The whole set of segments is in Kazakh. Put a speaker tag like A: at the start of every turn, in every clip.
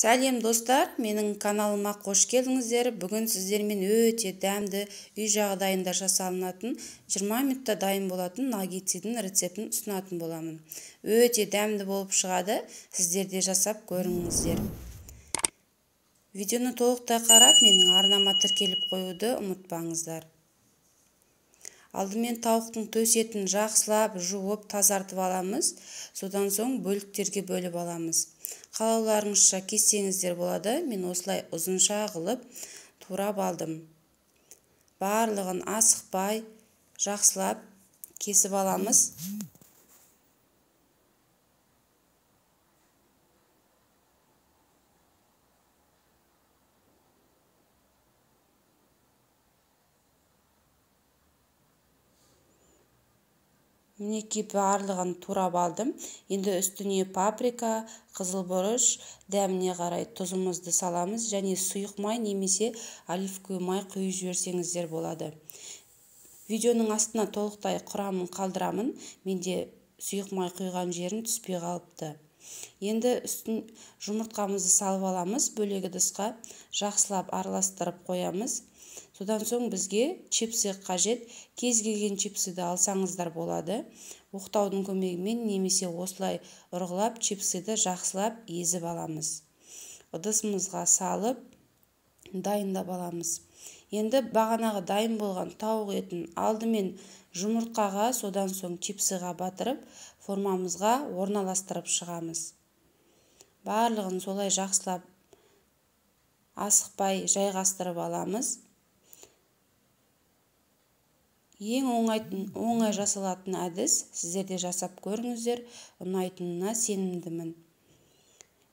A: Сәлем достар, менің каналыма қош келдіңіздер. Бүгін сіздермен өте дәмді үй жағдайында жасалынатын 20 минутта дайын болатын наггетсидің рецептін ұсынатын боламын. Өте дәмді болып шығады, сіздер де жасап көріңіздер. Видеоны толықтай қарап, менің арнама тіркеліп қоюды ұмытпаңыздар. Алдымен тауықтың төс етін жақсылап жуып тазартып аламыз. Содан соң бөліктерге бөліп аламыз. Қалауларыңызша кессеңіздер болады. Мен осылай ұзынша қылып турап алдым. Барлығын асықпай жақсылап кесіп аламыз. Мінекей барлығын турап алдым. Енді үстіне паприка, қызыл бұрыш, дәміне қарай тұзымызды саламыз және сұйық май немесе оливковый май құйып жіберсеңіздер болады. Видеоның астына толықтай құрамын қалдырамын. Менде сұйық май құйған жерін түспей қалыпты. Енді үстін жұмыртқамызды салып аламыз. Бөлек ыдысқа жақсылап араластырып қоямыз. Содан соң бізге чипсы қажет. Кез келген чипсыды алсаңыздар болады. Оқтаудың көмегімен немесе осылай ұрғылап чипсыды жақсылап езіп аламыз. Ыдысымызға салып дайындап аламыз. Енді бағанағы дайын болған тауық етін алдымен жұмыртқаға, содан соң чипсыға батырып, формамызға орналастырып шығамыз. Барлығын солай жақсылап асықпай жайғастырып аламыз. Ең оңай жасалатын әдіс, сіздерде жасап көріңіздер, ұнайтынына сенімдімін.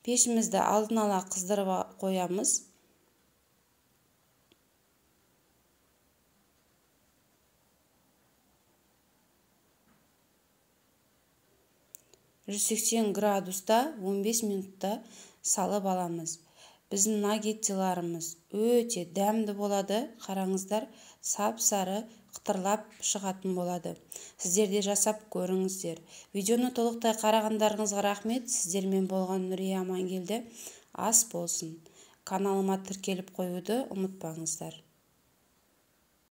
A: Пешімізді алдын ала қыздырып қоямыз. градуста 15 минутта салып аламыз. Біздің наггетсиларымыз өте дәмді болады. Қараңыздар, сап-сары қытырлап шығатын болады. Сіздер де жасап көріңіздер. Видеоны толықтай қарағандарыңызға рахмет. Сіздермен болған Нұрия Амангелді. Ас болсын. Каналыма тіркеліп қоюды ұмытпаңыздар.